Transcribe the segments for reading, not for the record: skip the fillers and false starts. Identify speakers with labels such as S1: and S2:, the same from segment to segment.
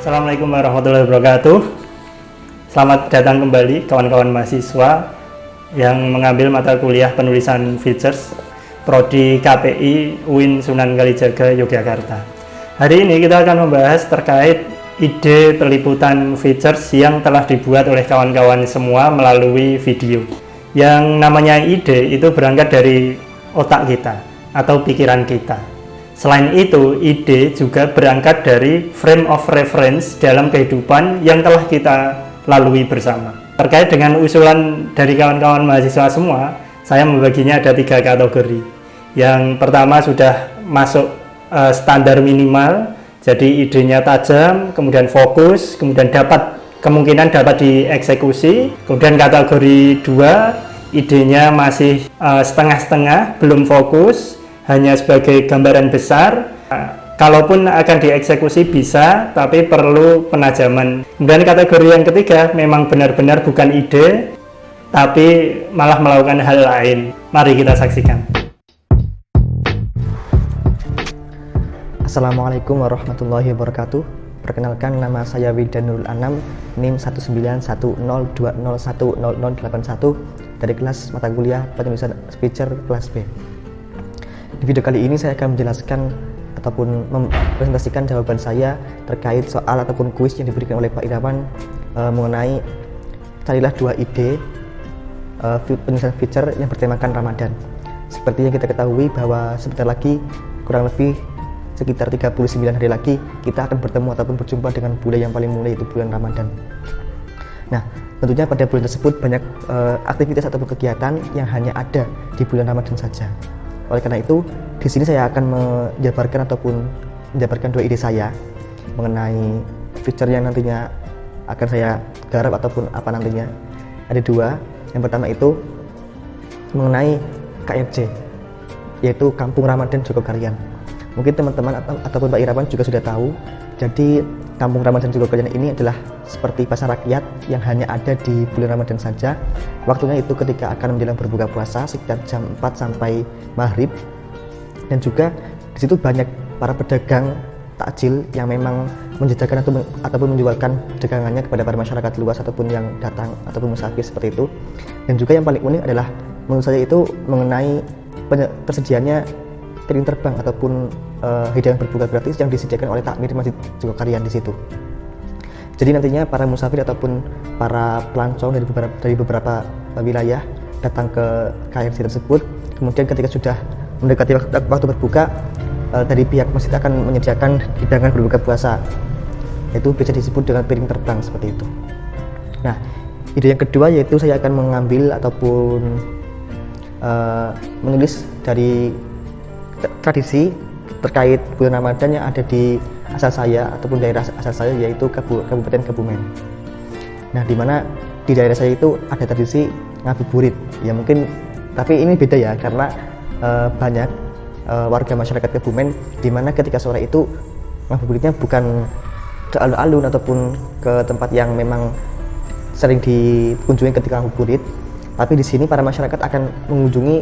S1: Assalamualaikum warahmatullahi wabarakatuh. Selamat datang kembali kawan-kawan mahasiswa yang mengambil mata kuliah penulisan features Prodi KPI UIN Sunan Kalijaga Yogyakarta. Hari ini kita akan membahas terkait ide peliputan features yang telah dibuat oleh kawan-kawan semua melalui video. Yang namanya ide itu berangkat dari otak kita atau pikiran kita. Selain itu, ide juga berangkat dari frame of reference dalam kehidupan yang telah kita lalui bersama. Terkait dengan usulan dari kawan-kawan mahasiswa semua, saya membaginya ada 3 kategori. Yang pertama sudah masuk standar minimal, jadi idenya tajam, kemudian fokus, kemudian kemungkinan dapat dieksekusi. Kemudian kategori 2, idenya masih setengah-setengah, belum fokus, hanya sebagai gambaran besar. Kalaupun akan dieksekusi bisa, tapi perlu penajaman. Kemudian kategori yang ketiga memang benar-benar bukan ide, tapi malah melakukan hal lain. Mari kita saksikan.
S2: Assalamualaikum warahmatullahi wabarakatuh. Perkenalkan, nama saya Widanul Anam, NIM 19102010081 dari kelas mata kuliah penulisan feature kelas B. Di video kali ini saya akan menjelaskan ataupun mempresentasikan jawaban saya terkait soal ataupun kuis yang diberikan oleh Pak Irawan mengenai carilah 2 ide penulisan feature yang bertemakan Ramadan. Seperti yang kita ketahui bahwa sebentar lagi, kurang lebih sekitar 39 hari lagi, kita akan bertemu ataupun berjumpa dengan bulan yang paling mulia, yaitu bulan Ramadan. Nah, tentunya pada bulan tersebut banyak aktivitas ataupun kegiatan yang hanya ada di bulan Ramadan saja. Oleh karena itu, di sini saya akan menjabarkan 2 ide saya mengenai feature yang nantinya akan saya garap ataupun apa nantinya. Ada 2. Yang pertama itu mengenai KRJ, yaitu Kampung Ramadan Jogokarian. Mungkin teman-teman ataupun Pak Irawan juga sudah tahu. Jadi Kampung Ramadan Jogokarian ini adalah seperti pasar rakyat yang hanya ada di bulan Ramadan saja. Waktunya itu ketika akan menjelang berbuka puasa sekitar jam 4 sampai maghrib. Dan juga di situ banyak para pedagang takjil yang memang menjajakan ataupun menjualkan dagangannya kepada para masyarakat luas ataupun yang datang ataupun musafir seperti itu. Dan juga yang paling unik adalah menurut saya itu mengenai tersedianya piring terbang ataupun hidangan berbuka gratis yang disediakan oleh takmir Masjid Jogokarian di situ. Jadi nantinya para musafir ataupun para pelancong dari beberapa wilayah datang ke KRJ tersebut. Kemudian ketika sudah mendekati waktu berbuka, dari pihak masjid akan menyediakan hidangan berbuka puasa, yaitu bisa disebut dengan piring terbang seperti itu. Nah, ide yang kedua yaitu saya akan mengambil ataupun menulis dari tradisi terkait bulan Ramadan yang ada di asal saya ataupun daerah asal saya, yaitu Kabupaten Kebumen. Nah, di mana di daerah saya itu ada tradisi ngabuburit. Ya mungkin, tapi ini beda ya, karena banyak warga masyarakat Kebumen di mana ketika sore itu ngabuburitnya bukan ke alun-alun ataupun ke tempat yang memang sering dikunjungi ketika ngabuburit, tapi di sini para masyarakat akan mengunjungi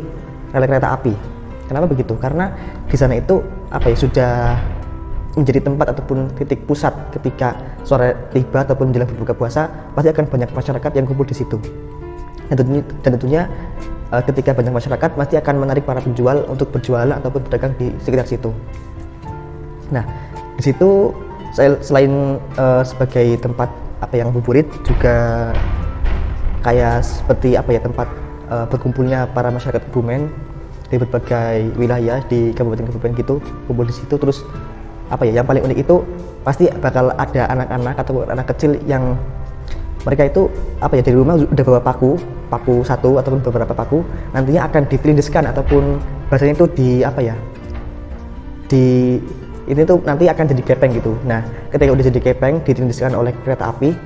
S2: rel kereta api. Kenapa begitu? Karena di sana itu sudah menjadi tempat ataupun titik pusat ketika sore tiba ataupun menjelang berbuka puasa, pasti akan banyak masyarakat yang kumpul di situ. Dan tentunya ketika banyak masyarakat pasti akan menarik para penjual untuk berjualan ataupun berdagang di sekitar situ. Nah, di situ saya selain sebagai tempat yang ngabuburit, juga kayak seperti tempat berkumpulnya para masyarakat Kebumen di berbagai wilayah di Kabupaten Kebumen gitu, kumpul di situ. Terus yang paling unik itu pasti bakal ada anak-anak atau anak kecil yang mereka itu dari rumah udah bawa paku satu ataupun beberapa paku, nantinya akan ditilindiskan ataupun bahasanya itu ini tuh nanti akan jadi gepeng gitu. Nah, ketika udah jadi gepeng ditilindiskan oleh kereta api,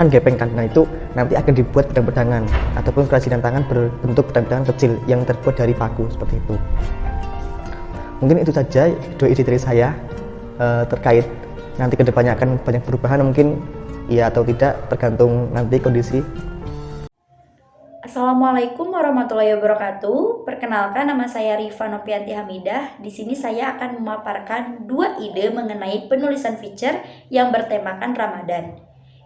S2: kan gepeng kan. Nah, itu nanti akan dibuat pedang-pedangan ataupun kerajinan tangan berbentuk pedang-pedangan kecil yang terbuat dari paku seperti itu. Mungkin itu saja 2 ide dari saya terkait nanti kedepannya akan banyak perubahan, mungkin iya atau tidak tergantung nanti kondisi.
S3: Assalamualaikum warahmatullahi wabarakatuh. Perkenalkan, nama saya Rifa Nopianti Hamidah. Di sini saya akan memaparkan dua ide mengenai penulisan feature yang bertemakan Ramadan.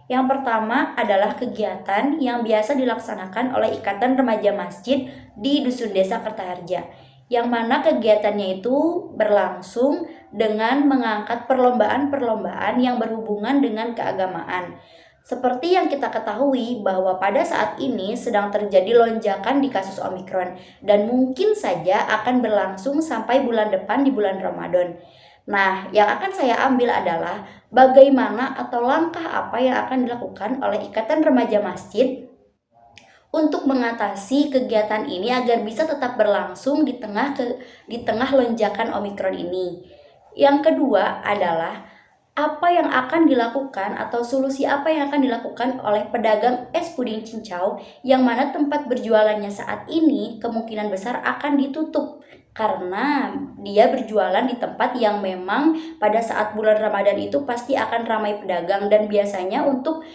S3: Yang pertama adalah kegiatan yang biasa dilaksanakan oleh Ikatan Remaja Masjid di Dusun Desa Kertaharja, yang mana kegiatannya itu berlangsung dengan mengangkat perlombaan-perlombaan yang berhubungan dengan keagamaan. Seperti yang kita ketahui bahwa pada saat ini sedang terjadi lonjakan di kasus Omikron dan mungkin saja akan berlangsung sampai bulan depan di bulan Ramadan. Nah, yang akan saya ambil adalah bagaimana atau langkah apa yang akan dilakukan oleh Ikatan Remaja Masjid untuk mengatasi kegiatan ini agar bisa tetap berlangsung di tengah lonjakan Omikron ini. Yang kedua adalah apa yang akan dilakukan atau solusi apa yang akan dilakukan oleh pedagang es puding cincau yang mana tempat berjualannya saat ini kemungkinan besar akan ditutup karena dia berjualan di tempat yang memang pada saat bulan Ramadan itu pasti akan ramai pedagang, dan biasanya untuk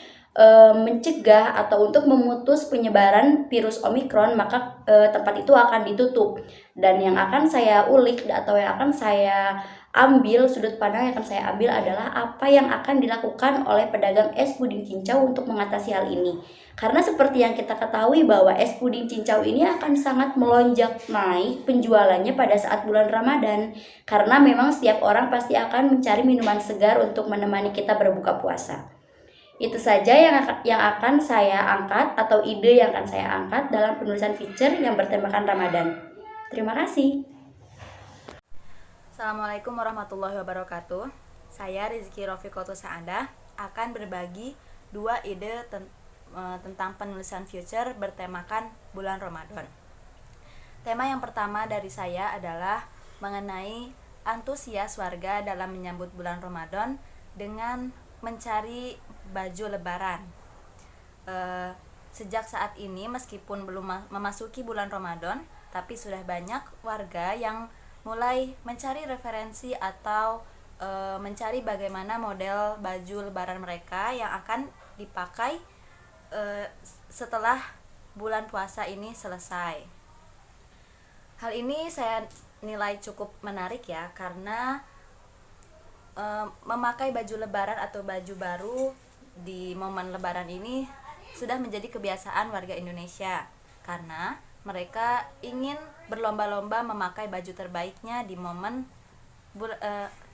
S3: mencegah atau untuk memutus penyebaran virus Omikron maka tempat itu akan ditutup. Dan yang akan saya ulik atau yang akan saya ambil, sudut pandang yang akan saya ambil adalah apa yang akan dilakukan oleh pedagang es puding cincau untuk mengatasi hal ini. Karena seperti yang kita ketahui bahwa es puding cincau ini akan sangat melonjak naik penjualannya pada saat bulan Ramadan, karena memang setiap orang pasti akan mencari minuman segar untuk menemani kita berbuka puasa. Itu saja yang akan saya angkat atau ide yang akan saya angkat dalam penulisan feature yang bertemakan Ramadan. Terima kasih.
S4: Assalamualaikum warahmatullahi wabarakatuh. Saya Rizky Rofiqoto Saadah akan berbagi dua ide tentang penulisan future bertemakan bulan Ramadan. Tema yang pertama dari saya adalah mengenai antusias warga dalam menyambut bulan Ramadan dengan mencari baju lebaran. Sejak saat ini meskipun belum memasuki bulan Ramadan, tapi sudah banyak warga yang mulai mencari referensi atau mencari bagaimana model baju lebaran mereka yang akan dipakai setelah bulan puasa ini selesai. Hal ini saya nilai cukup menarik ya, karena memakai baju lebaran atau baju baru di momen lebaran ini sudah menjadi kebiasaan warga Indonesia, karena mereka ingin berlomba-lomba memakai baju terbaiknya di momen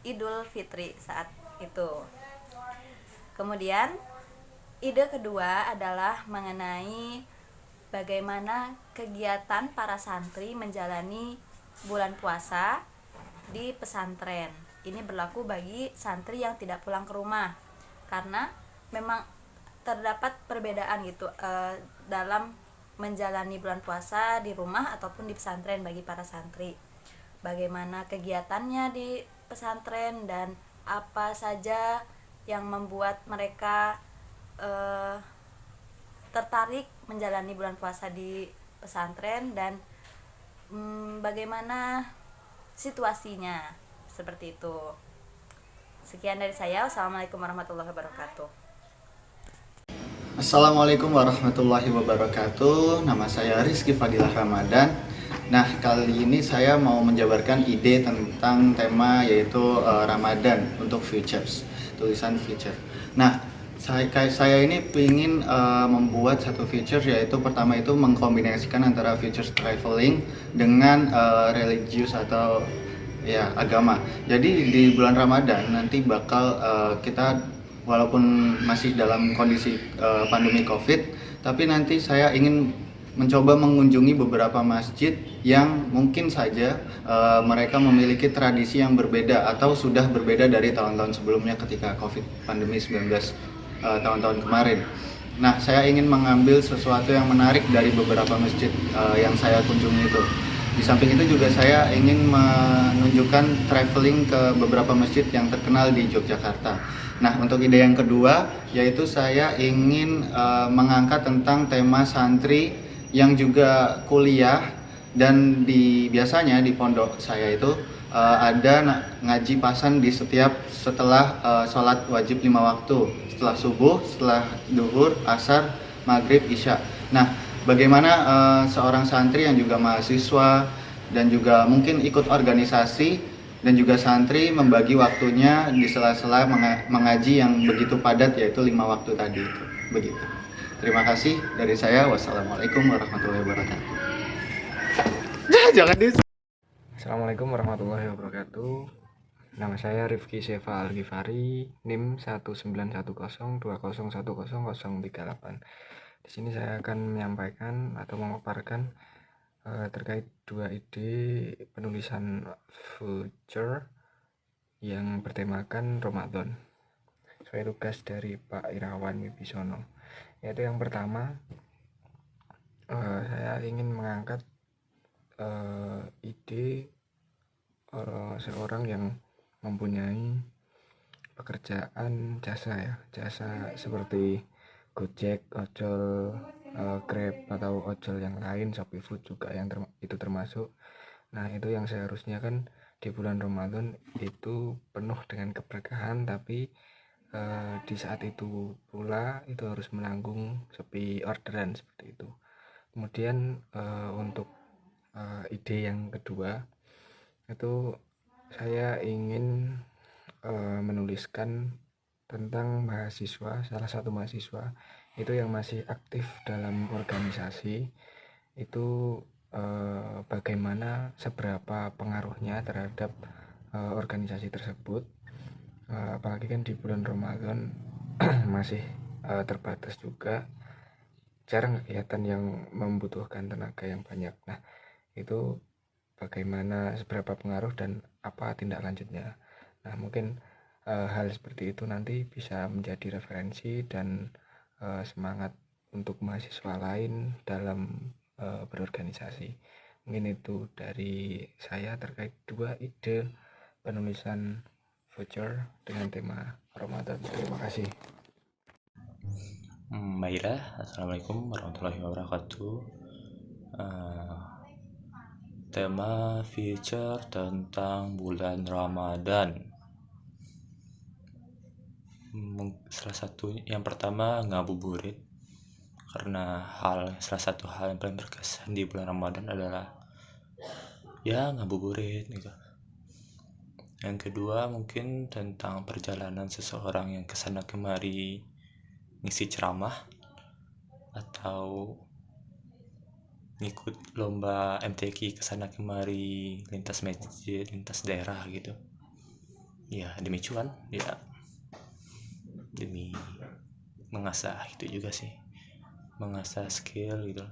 S4: Idul Fitri saat itu. Kemudian ide kedua adalah mengenai bagaimana kegiatan para santri menjalani bulan puasa di pesantren. Ini berlaku bagi santri yang tidak pulang ke rumah, karena memang terdapat perbedaan gitu dalam menjalani bulan puasa di rumah ataupun di pesantren bagi para santri. Bagaimana kegiatannya di pesantren dan apa saja yang membuat mereka tertarik menjalani bulan puasa di pesantren, dan bagaimana situasinya. Seperti itu. Sekian dari saya. Wassalamualaikum warahmatullahi wabarakatuh.
S5: Assalamualaikum warahmatullahi wabarakatuh. Nama saya Rizky Fadilah Ramadan. Nah, kali ini saya mau menjabarkan ide tentang tema yaitu Ramadan untuk features, tulisan feature. Nah, saya ini ingin membuat satu feature, yaitu pertama itu mengkombinasikan antara features traveling dengan religius atau ya agama. Jadi di bulan Ramadan nanti bakal kita walaupun masih dalam kondisi pandemi Covid, tapi nanti saya ingin mencoba mengunjungi beberapa masjid yang mungkin saja mereka memiliki tradisi yang berbeda atau sudah berbeda dari tahun-tahun sebelumnya ketika Covid pandemi 19 tahun-tahun kemarin. Nah, saya ingin mengambil sesuatu yang menarik dari beberapa masjid yang saya kunjungi itu. Di samping itu juga saya ingin menunjukkan traveling ke beberapa masjid yang terkenal di Yogyakarta. Nah, untuk ide yang kedua yaitu saya ingin mengangkat tentang tema santri yang juga kuliah, dan biasanya di pondok saya itu ada ngaji pasan di setelah sholat wajib 5 waktu, setelah subuh, setelah duhur, asar, maghrib, isya. Nah, bagaimana seorang santri yang juga mahasiswa dan juga mungkin ikut organisasi dan juga santri membagi waktunya di sela-sela mengaji yang begitu padat, yaitu 5 waktu tadi itu. Begitu. Terima kasih dari saya. Wassalamualaikum warahmatullahi wabarakatuh. Jangan dis.
S6: Assalamualaikum warahmatullahi wabarakatuh. Nama saya Rifki Sefa Al-Ghifari, NIM 1910201101038. Di sini saya akan menyampaikan atau memaparkan terkait 2 ide penulisan future yang bertemakan Ramadan sesuai tugas dari Pak Irawan Wibisono. Yaitu yang pertama, saya ingin mengangkat ide seorang yang mempunyai pekerjaan jasa seperti Gojek, ojol, Grab atau ojol yang lain, Shopee Food juga yang itu termasuk. Nah, itu yang seharusnya kan di bulan Ramadan itu penuh dengan keberkahan, tapi di saat itu pula itu harus menanggung sepi orderan seperti itu. Kemudian untuk ide yang kedua itu saya ingin menuliskan tentang salah satu mahasiswa itu yang masih aktif dalam organisasi itu, bagaimana seberapa pengaruhnya terhadap organisasi tersebut, apalagi kan di bulan Ramadan masih terbatas juga, jarang kegiatan yang membutuhkan tenaga yang banyak. Nah, itu bagaimana seberapa pengaruh dan apa tindak lanjutnya. Nah, mungkin hal seperti itu nanti bisa menjadi referensi dan semangat untuk mahasiswa lain dalam berorganisasi. Mungkin itu dari saya terkait 2 ide penulisan future dengan tema Ramadan. Terima kasih.
S7: Baiklah, Assalamualaikum warahmatullahi wabarakatuh. Tema feature tentang bulan Ramadan. Salah satu yang pertama ngabuburit, karena salah satu hal yang paling berkesan di bulan Ramadan adalah ya ngabuburit gitu. Yang kedua mungkin tentang perjalanan seseorang yang kesana kemari ngisi ceramah atau ngikut lomba MTQ kesana kemari lintas masjid, lintas daerah gitu. Ya demi cuan, ya demi mengasah itu juga sih, mengasah skill gitu.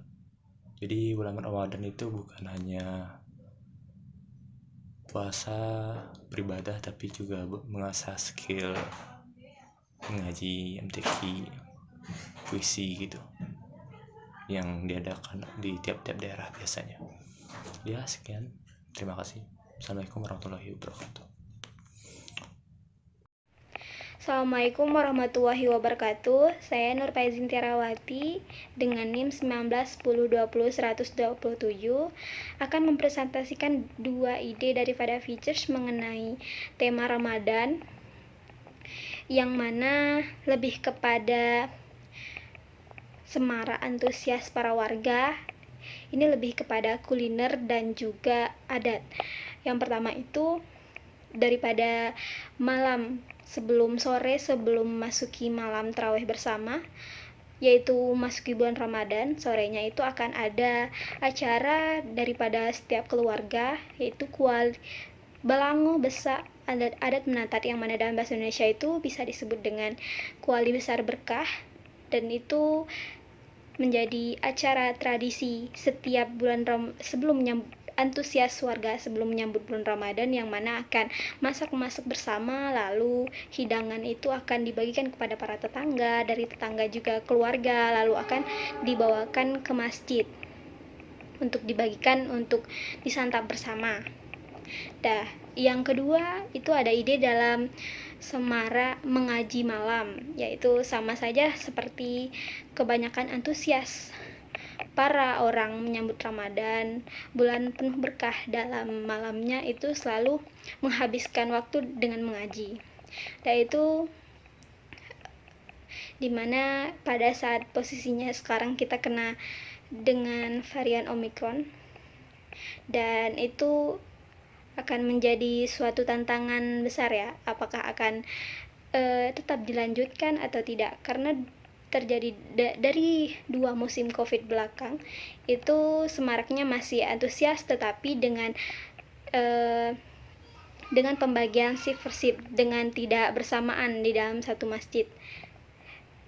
S7: Jadi bulan Ramadan itu bukan hanya puasa beribadah, tapi juga mengasah skill mengaji MTQ, puisi gitu yang diadakan di tiap-tiap daerah biasanya. Ya sekian, terima kasih. Assalamualaikum warahmatullahi wabarakatuh.
S8: Assalamualaikum warahmatullahi wabarakatuh. Saya Nur Faizin Tiarawati dengan NIM 1910200127 akan mempresentasikan 2 ide daripada features mengenai tema Ramadan, yang mana lebih kepada semarak antusias para warga. Ini lebih kepada kuliner dan juga adat. Yang pertama itu daripada sebelum masuki malam tarawih bersama, yaitu masuki bulan Ramadan, sorenya itu akan ada acara daripada setiap keluarga, yaitu Balango Besak adat menatat, yang mana dalam bahasa Indonesia itu bisa disebut dengan kuali besar berkah, dan itu menjadi acara tradisi setiap bulan antusias warga sebelum menyambut bulan Ramadan, yang mana akan masak-masak bersama, lalu hidangan itu akan dibagikan kepada para tetangga, dari tetangga juga keluarga, lalu akan dibawakan ke masjid untuk dibagikan untuk disantap bersama. Yang kedua itu ada ide dalam semarak mengaji malam, yaitu sama saja seperti kebanyakan antusias para orang menyambut Ramadan, bulan penuh berkah. Dalam malamnya itu selalu menghabiskan waktu dengan mengaji. Yaitu dimana pada saat posisinya sekarang kita kena dengan varian Omicron, dan itu akan menjadi suatu tantangan besar ya, apakah akan tetap dilanjutkan atau tidak, karena terjadi dari 2 musim COVID belakang itu semaraknya masih antusias, tetapi dengan pembagian shift per shift, dengan tidak bersamaan di dalam satu masjid.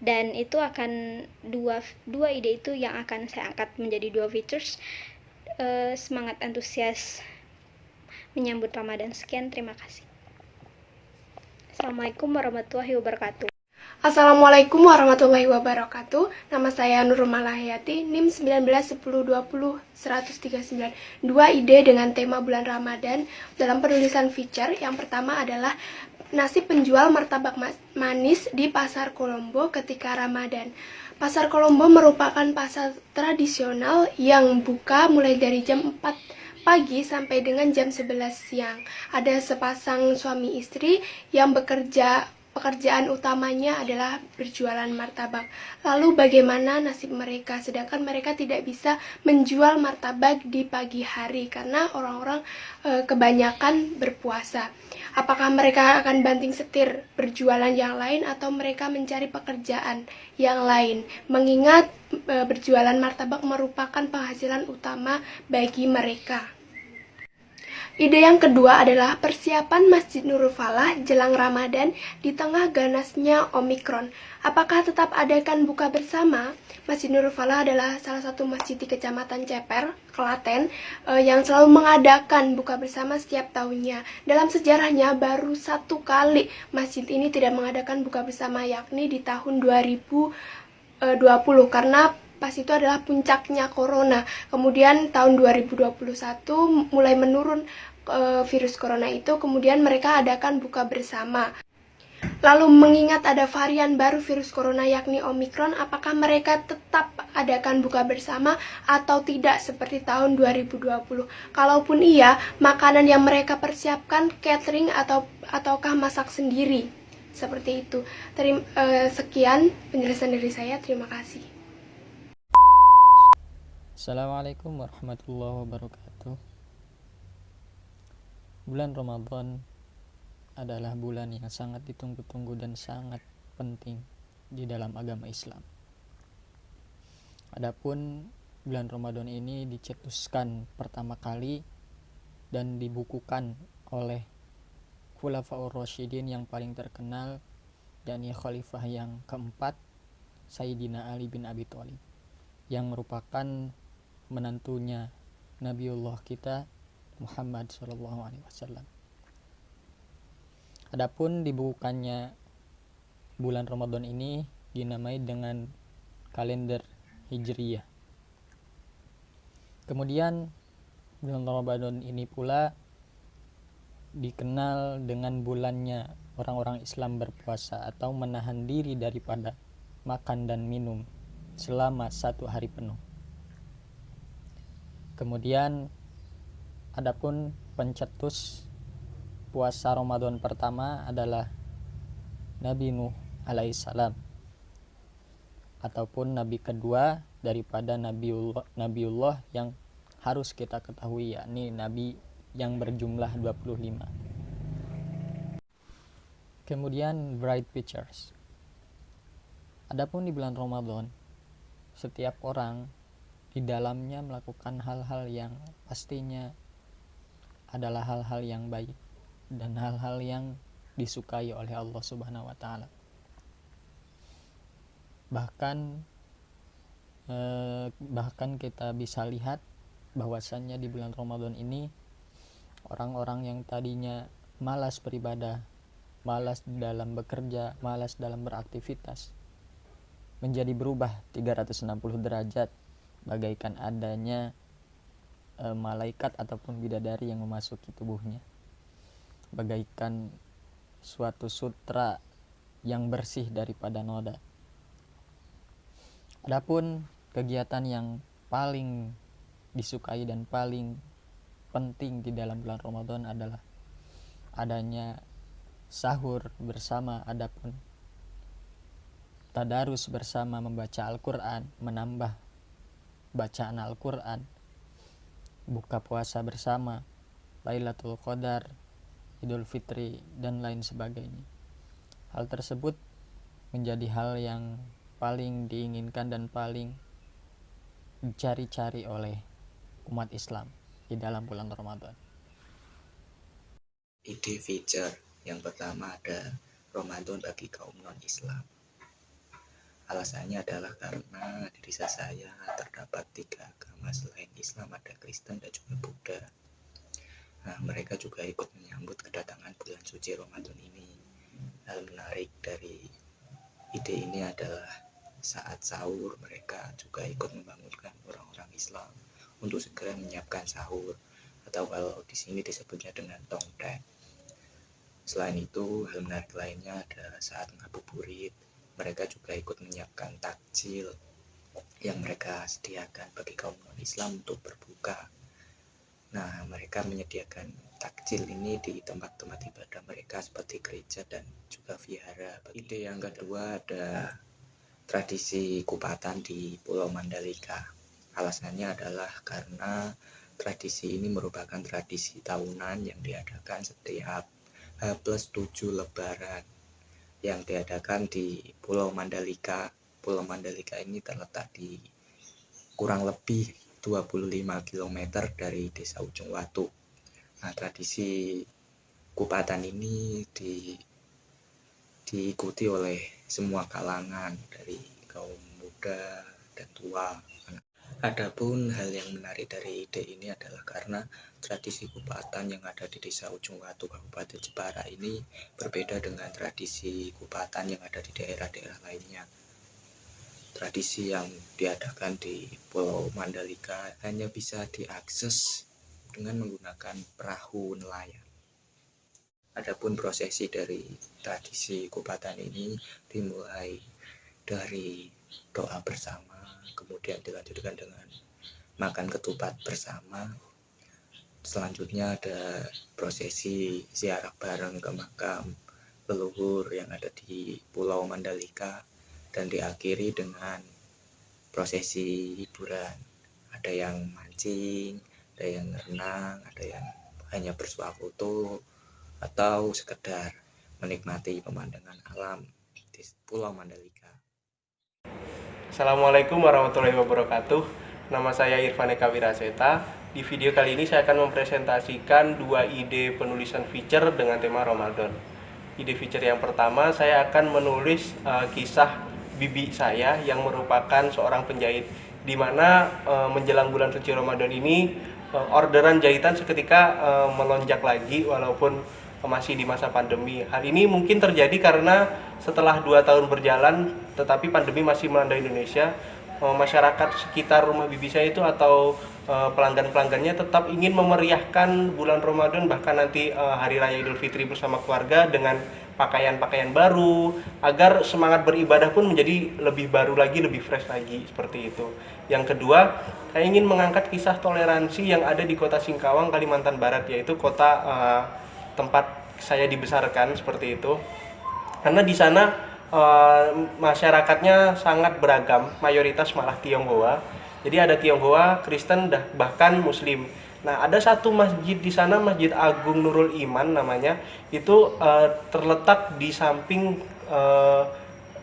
S8: Dan itu akan dua ide itu yang akan saya angkat menjadi 2 features. Semangat antusias menyambut Ramadan. Sekian, terima kasih. Assalamualaikum warahmatullahi wabarakatuh.
S9: Assalamualaikum warahmatullahi wabarakatuh. Nama saya Nurul Malahayati, NIM 191020-139. 2 ide dengan tema bulan Ramadan dalam penulisan feature. Yang pertama adalah nasib penjual martabak manis di Pasar Kolombo ketika Ramadan. Pasar Kolombo merupakan pasar tradisional yang buka mulai dari jam 4 pagi sampai dengan jam 11 siang. Ada sepasang suami istri yang pekerjaan utamanya adalah berjualan martabak. Lalu bagaimana nasib mereka? Sedangkan mereka tidak bisa menjual martabak di pagi hari karena orang-orang kebanyakan berpuasa. Apakah mereka akan banting setir berjualan yang lain atau mereka mencari pekerjaan yang lain? Mengingat berjualan martabak merupakan penghasilan utama bagi mereka. Ide yang kedua adalah persiapan Masjid Nurul Falah jelang Ramadan di tengah ganasnya Omikron. Apakah tetap adakan buka bersama? Masjid Nurul Falah adalah salah satu masjid di Kecamatan Ceper, Klaten, yang selalu mengadakan buka bersama setiap tahunnya. Dalam sejarahnya baru 1 kali masjid ini tidak mengadakan buka bersama, yakni di tahun 2020 karena pas itu adalah puncaknya corona. Kemudian tahun 2021 mulai menurun virus corona itu, kemudian mereka adakan buka bersama. Lalu mengingat ada varian baru virus corona yakni Omikron, apakah mereka tetap adakan buka bersama atau tidak seperti tahun 2020? Kalaupun iya, makanan yang mereka persiapkan catering ataukah masak sendiri? Seperti itu. Sekian penjelasan dari saya, terima kasih.
S10: Assalamualaikum warahmatullahi wabarakatuh. Bulan Ramadan adalah bulan yang sangat ditunggu-tunggu dan sangat penting di dalam agama Islam. Adapun bulan Ramadan ini dicetuskan pertama kali dan dibukukan oleh Khulafaur Rasyidin yang paling terkenal, yakni khalifah yang keempat, Sayyidina Ali bin Abi Thalib, yang merupakan menantunya Nabiullah kita Muhammad SAW. Adapun dibukukannya bulan Ramadan ini dinamai dengan kalender Hijriyah. Kemudian bulan Ramadan ini pula dikenal dengan bulannya orang-orang Islam berpuasa atau menahan diri daripada makan dan minum selama 1 hari penuh. Kemudian adapun pencetus puasa Ramadan pertama adalah Nabi Nuh alaihissalam, ataupun nabi kedua daripada Nabiullah yang harus kita ketahui, yakni nabi yang berjumlah 25. Kemudian bright pictures. Adapun di bulan Ramadan, setiap orang di dalamnya melakukan hal-hal yang pastinya adalah hal-hal yang baik dan hal-hal yang disukai oleh Allah Subhanahu wa taala. Bahkan kita bisa lihat bahwasannya di bulan Ramadan ini orang-orang yang tadinya malas beribadah, malas dalam bekerja, malas dalam beraktivitas, menjadi berubah 360 derajat bagaikan adanya malaikat ataupun bidadari yang memasuki tubuhnya, bagaikan suatu sutra yang bersih daripada noda. Adapun kegiatan yang paling disukai dan paling penting di dalam bulan Ramadan adalah adanya sahur bersama, adapun tadarus bersama, membaca Al-Quran, menambah bacaan Al-Quran, buka puasa bersama, Lailatul Qadar, Idul Fitri, dan lain sebagainya. Hal tersebut menjadi hal yang paling diinginkan dan paling dicari-cari oleh umat Islam di dalam bulan Ramadan.
S11: Ide feature yang pertama ada Ramadan bagi kaum non-Islam. Alasannya adalah karena di desa saya terdapat 3 agama selain Islam, ada Kristen dan juga Buddha. Nah, mereka juga ikut menyambut kedatangan bulan suci Ramadan ini. Hal menarik dari ide ini adalah saat sahur mereka juga ikut membangunkan orang-orang Islam untuk segera menyiapkan sahur, atau kalau di sini disebutnya dengan tongtek. Selain itu, hal menarik lainnya ada saat ngabuburit, mereka juga ikut menyiapkan takjil yang mereka sediakan bagi kaum non-Islam untuk berbuka. Nah, mereka menyediakan takjil ini di tempat-tempat ibadah mereka seperti gereja dan juga vihara. Ide yang kedua ada tradisi kupatan di Pulau Mandalika. Alasannya adalah karena tradisi ini merupakan tradisi tahunan yang diadakan setiap H+7 Lebaran yang diadakan di Pulau Mandalika. Pulau Mandalika ini terletak di kurang lebih 25 km dari Desa Ujung Watu. Nah, tradisi kupatan ini diikuti oleh semua kalangan dari kaum muda dan tua. Adapun hal yang menarik dari ide ini adalah karena tradisi kupatan yang ada di Desa Ujung Watu, Kabupaten Jepara ini berbeda dengan tradisi kupatan yang ada di daerah-daerah lainnya. Tradisi yang diadakan di Pulau Mandalika hanya bisa diakses dengan menggunakan perahu nelayan. Adapun prosesi dari tradisi kupatan ini dimulai dari doa bersama, kemudian dilanjutkan dengan makan ketupat bersama. Selanjutnya ada prosesi ziarah bareng ke makam leluhur yang ada di Pulau Mandalika, dan diakhiri dengan prosesi hiburan. Ada yang mancing, ada yang renang, ada yang hanya bersuah foto, atau sekedar menikmati pemandangan alam di Pulau Mandalika.
S12: Assalamualaikum warahmatullahi wabarakatuh. Nama saya Irfan Eka Wiraseta. Di video kali ini saya akan mempresentasikan 2 ide penulisan feature dengan tema Ramadan. Ide feature yang pertama, saya akan menulis kisah bibi saya yang merupakan seorang penjahit, di mana menjelang bulan suci Ramadan ini orderan jahitan seketika melonjak lagi walaupun masih di masa pandemi. Hal ini mungkin terjadi karena setelah 2 tahun berjalan tetapi pandemi masih melanda Indonesia, masyarakat sekitar rumah bibi saya itu atau pelanggan-pelanggannya tetap ingin memeriahkan bulan Ramadan, bahkan nanti hari raya Idul Fitri bersama keluarga dengan pakaian-pakaian baru, agar semangat beribadah pun menjadi lebih baru lagi, lebih fresh lagi, seperti itu. Yang kedua, saya ingin mengangkat kisah toleransi yang ada di kota Singkawang, Kalimantan Barat, yaitu kota tempat saya dibesarkan, seperti itu. Karena di sana masyarakatnya sangat beragam, mayoritas malah Tionghoa. Jadi ada Tionghoa, Kristen, bahkan Muslim. Nah, ada satu masjid di sana, Masjid Agung Nurul Iman namanya, itu terletak di samping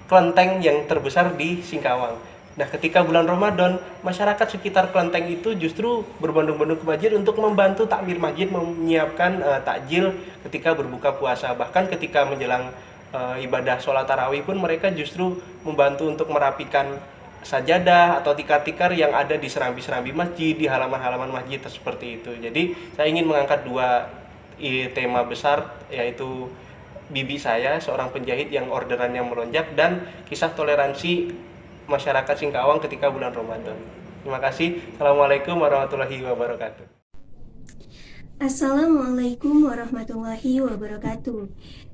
S12: kelenteng yang terbesar di Singkawang. Nah, ketika bulan Ramadan, masyarakat sekitar kelenteng itu justru berbondong-bondong ke masjid untuk membantu takmir masjid menyiapkan takjil ketika berbuka puasa. Bahkan ketika menjelang ibadah sholat tarawih pun mereka justru membantu untuk merapikan sajadah atau tikar-tikar yang ada di serambi-serambi masjid, di halaman-halaman masjid, seperti itu. Jadi saya ingin mengangkat 2 tema besar, yaitu bibi saya, seorang penjahit yang orderannya melonjak, dan kisah toleransi masyarakat Singkawang ketika bulan Ramadan. Terima kasih. Assalamualaikum warahmatullahi wabarakatuh.
S13: Assalamualaikum warahmatullahi wabarakatuh.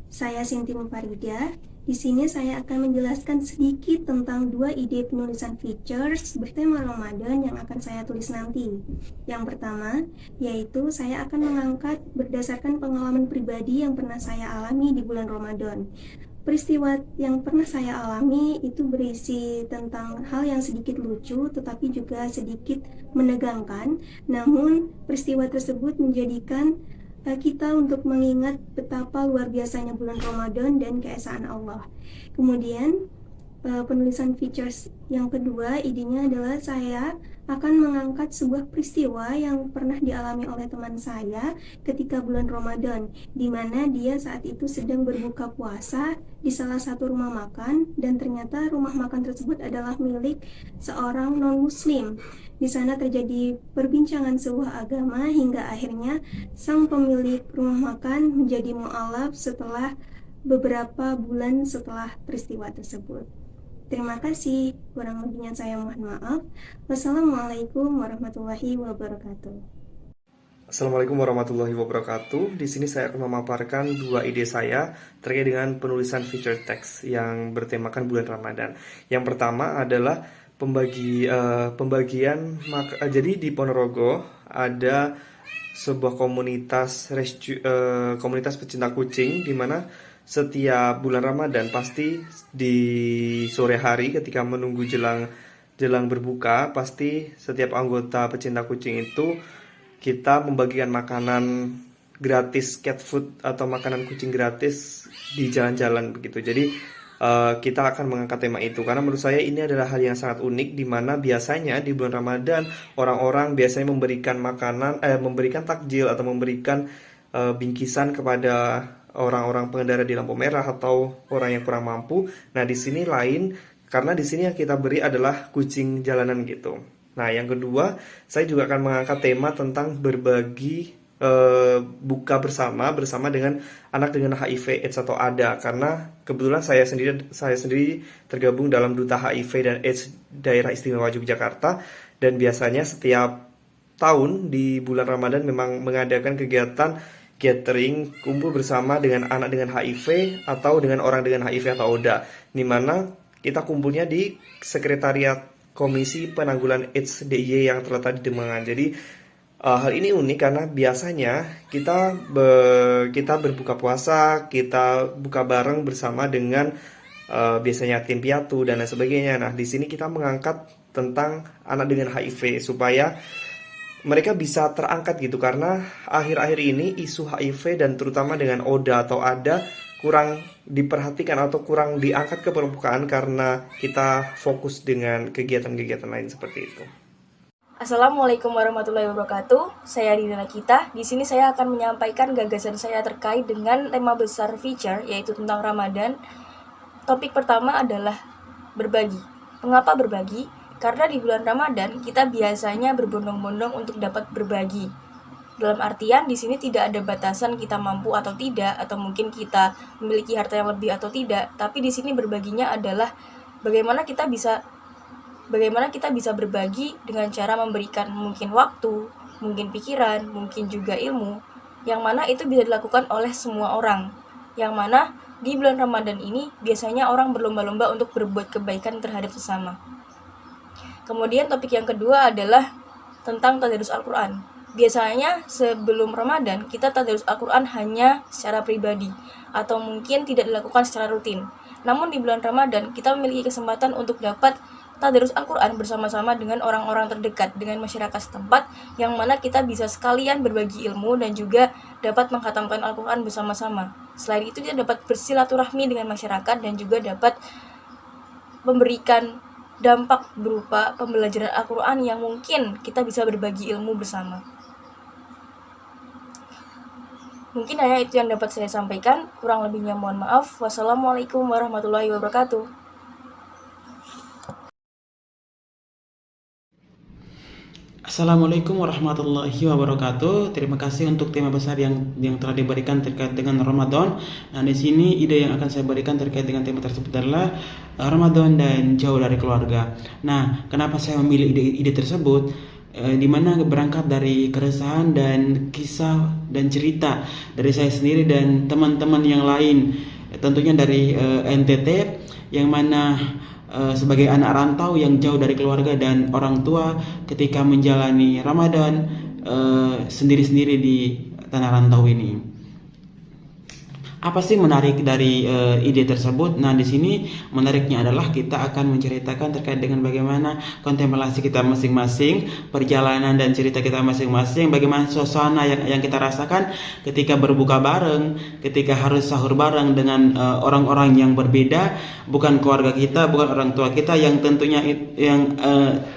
S13: Saya Sinti Mufarida. Di sini saya akan menjelaskan sedikit tentang 2 ide penulisan features bertema Ramadan yang akan saya tulis nanti. Yang pertama, yaitu saya akan mengangkat berdasarkan pengalaman pribadi yang pernah saya alami di bulan Ramadan. peristiwa yang pernah saya alami itu berisi tentang hal yang sedikit lucu tetapi juga sedikit menegangkan. Namun peristiwa tersebut menjadikan kita untuk mengingat betapa luar biasanya bulan Ramadan dan keesaan Allah. Kemudian penulisan features yang kedua, idenya adalah saya akan mengangkat sebuah peristiwa yang pernah dialami oleh teman saya ketika bulan Ramadan, di mana dia saat itu sedang berbuka puasa di salah satu rumah makan, dan ternyata rumah makan tersebut adalah milik seorang non-muslim. Di sana terjadi perbincangan sebuah agama hingga akhirnya sang pemilik rumah makan menjadi mu'alaf setelah beberapa bulan setelah peristiwa tersebut. Terima kasih, kurang lebihnya saya mohon maaf. Wassalamualaikum warahmatullahi wabarakatuh.
S14: Assalamualaikum warahmatullahi wabarakatuh. Di sini saya akan memaparkan dua ide saya terkait dengan penulisan feature text yang bertemakan bulan Ramadan. Yang pertama adalah pembagian. Jadi di Ponorogo ada sebuah komunitas pecinta kucing, di mana setiap bulan Ramadan pasti di sore hari ketika menunggu jelang berbuka, pasti setiap anggota pecinta kucing itu kita membagikan makanan gratis, cat food atau makanan kucing gratis di jalan-jalan begitu. Jadi kita akan mengangkat tema itu karena menurut saya ini adalah hal yang sangat unik, di mana biasanya di bulan Ramadan orang-orang biasanya memberikan takjil atau memberikan bingkisan kepada orang-orang pengendara di lampu merah atau orang yang kurang mampu. Nah, di sini lain, karena di sini yang kita beri adalah kucing jalanan gitu. Nah, yang kedua, saya juga akan mengangkat tema tentang berbagi buka bersama dengan anak dengan HIV AIDS atau ADA, karena kebetulan saya sendiri tergabung dalam Duta HIV dan AIDS Daerah Istimewa Yogyakarta, dan biasanya setiap tahun di bulan Ramadan memang mengadakan kegiatan gathering, kumpul bersama dengan anak dengan HIV atau dengan orang dengan HIV atau ODA, di mana kita kumpulnya di Sekretariat Komisi Penanggulangan AIDS DIY yang terletak di Demangan. Jadi hal ini unik karena biasanya kita berbuka puasa, kita buka bareng bersama dengan biasanya tim piatu dan lain sebagainya. Nah, di sini kita mengangkat tentang anak dengan HIV supaya mereka bisa terangkat gitu, karena akhir-akhir ini isu HIV dan terutama dengan ODA atau ADA kurang diperhatikan atau kurang diangkat ke permukaan karena kita fokus dengan kegiatan-kegiatan lain seperti itu.
S15: Assalamualaikum warahmatullahi wabarakatuh. Saya Dina Nakita. Di sini saya akan menyampaikan gagasan saya terkait dengan tema besar feature, yaitu tentang Ramadan. Topik pertama adalah berbagi. Mengapa berbagi? Karena di bulan Ramadan kita biasanya berbondong-bondong untuk dapat berbagi. Dalam artian di sini tidak ada batasan kita mampu atau tidak, atau mungkin kita memiliki harta yang lebih atau tidak. Tapi di sini berbaginya adalah bagaimana kita bisa berbagi dengan cara memberikan mungkin waktu, mungkin pikiran, mungkin juga ilmu, yang mana itu bisa dilakukan oleh semua orang. Yang mana di bulan Ramadan ini biasanya orang berlomba-lomba untuk berbuat kebaikan terhadap sesama. Kemudian topik yang kedua adalah tentang tadarus Al-Quran. Biasanya sebelum Ramadan kita tadarus Al-Quran hanya secara pribadi atau mungkin tidak dilakukan secara rutin. Namun di bulan Ramadan kita memiliki kesempatan untuk dapat tadarus Al-Quran bersama-sama dengan orang-orang terdekat, dengan masyarakat setempat, yang mana kita bisa sekalian berbagi ilmu dan juga dapat menghatamkan Al-Quran bersama-sama. Selain itu kita dapat bersilaturahmi dengan masyarakat dan juga dapat memberikan dampak berupa pembelajaran Al-Quran yang mungkin kita bisa berbagi ilmu bersama. Mungkin hanya itu yang dapat saya sampaikan, kurang lebihnya mohon maaf. Wassalamualaikum warahmatullahi wabarakatuh.
S16: Assalamualaikum warahmatullahi wabarakatuh. Terima kasih untuk tema besar yang telah diberikan terkait dengan Ramadan. Nah, di sini ide yang akan saya berikan terkait dengan tema tersebut adalah Ramadan dan jauh dari keluarga. Nah, kenapa saya memilih ide tersebut? Di mana berangkat dari keresahan dan kisah dan cerita dari saya sendiri dan teman-teman yang lain. Tentunya dari NTT, yang mana sebagai anak rantau yang jauh dari keluarga dan orang tua ketika menjalani Ramadan sendiri-sendiri di tanah rantau ini. Apa sih menarik dari ide tersebut? Nah, di sini menariknya adalah kita akan menceritakan terkait dengan bagaimana kontemplasi kita masing-masing, perjalanan dan cerita kita masing-masing, bagaimana suasana yang kita rasakan ketika berbuka bareng, ketika harus sahur bareng dengan orang-orang yang berbeda, bukan keluarga kita, bukan orang tua kita, yang tentunya yang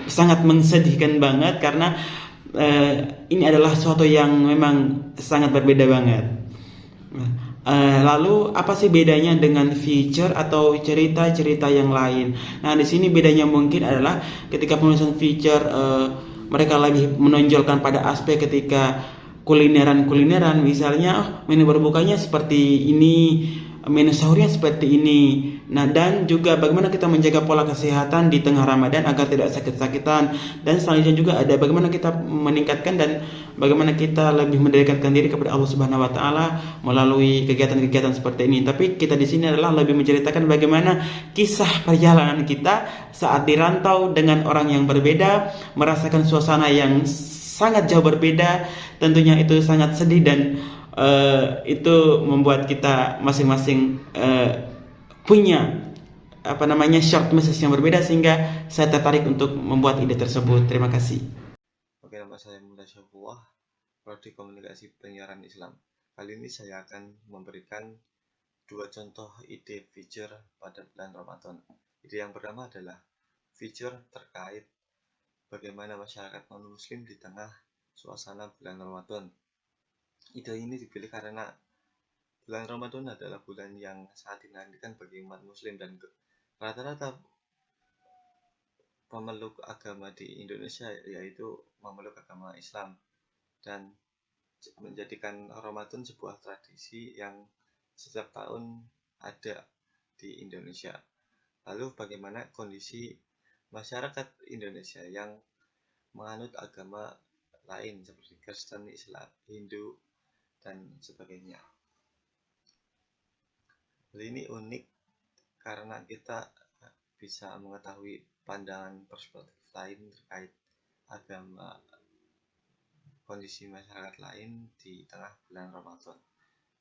S16: sangat mensedihkan banget karena ini adalah sesuatu yang memang sangat berbeda banget. Lalu apa sih bedanya dengan feature atau cerita-cerita yang lain? Nah, di sini bedanya mungkin adalah ketika penulisan feature mereka lebih menonjolkan pada aspek ketika kulineran, misalnya menu berbukanya seperti ini, menu sahurnya seperti ini. Nah, dan juga bagaimana kita menjaga pola kesehatan di tengah Ramadan agar tidak sakit-sakitan. Dan selanjutnya juga ada bagaimana kita meningkatkan dan bagaimana kita lebih mendekatkan diri kepada Allah Subhanahu wa taala melalui kegiatan-kegiatan seperti ini. Tapi kita di sini adalah lebih menceritakan bagaimana kisah perjalanan kita saat dirantau dengan orang yang berbeda, merasakan suasana yang sangat jauh berbeda. Tentunya itu sangat sedih dan itu membuat kita masing-masing punya short message yang berbeda, sehingga saya tertarik untuk membuat ide tersebut. Terima kasih.
S17: Oke, nama saya Muntasyafullah, Prodi Komunikasi Penyiaran Islam. Kali ini saya akan memberikan 2 contoh ide feature pada bulan Ramadan. Ide yang pertama adalah feature terkait bagaimana masyarakat non-muslim di tengah suasana bulan Ramadan. Ide ini dipilih karena bulan Ramadan adalah bulan yang sangat dinantikan bagi umat muslim, dan rata-rata pemeluk agama di Indonesia yaitu memeluk agama Islam, dan menjadikan Ramadan sebuah tradisi yang setiap tahun ada di Indonesia. Lalu bagaimana kondisi masyarakat Indonesia yang menganut agama lain seperti Kristen, Islam, Hindu, dan sebagainya. Hal ini unik karena kita bisa mengetahui pandangan perspektif lain terkait agama, kondisi masyarakat lain di tengah bulan Ramadan.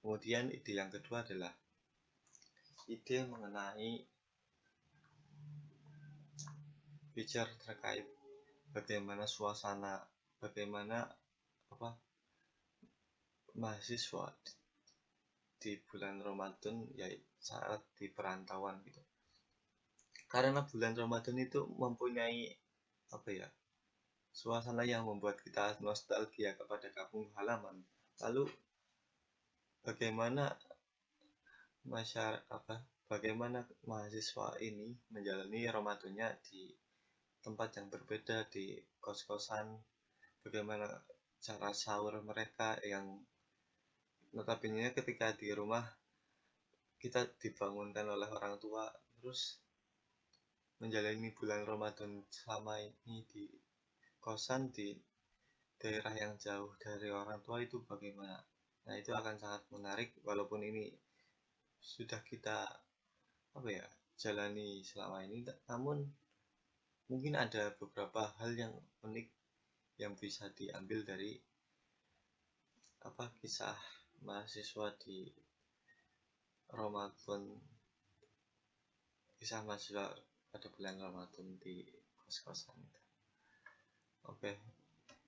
S17: Kemudian ide yang kedua adalah ide mengenai feature terkait bagaimana suasana, bagaimana mahasiswa di bulan Ramadan, yaitu saat di perantauan gitu. Karena bulan Ramadan itu mempunyai suasana yang membuat kita nostalgia kepada kampung halaman. Lalu bagaimana mahasiswa ini menjalani Ramadannya di tempat yang berbeda, di kos-kosan, bagaimana cara sahur mereka yang notabene ketika di rumah kita dibangunkan oleh orang tua, terus menjalani bulan Ramadan selama ini di kosan di daerah yang jauh dari orang tua itu bagaimana. Nah, itu akan sangat menarik walaupun ini sudah kita jalani selama ini, namun mungkin ada beberapa hal yang unik yang bisa diambil dari kisah mahasiswa di Ramadan, kisah mahasiswa pada bulan Ramadan di kos-kosan itu. Oke,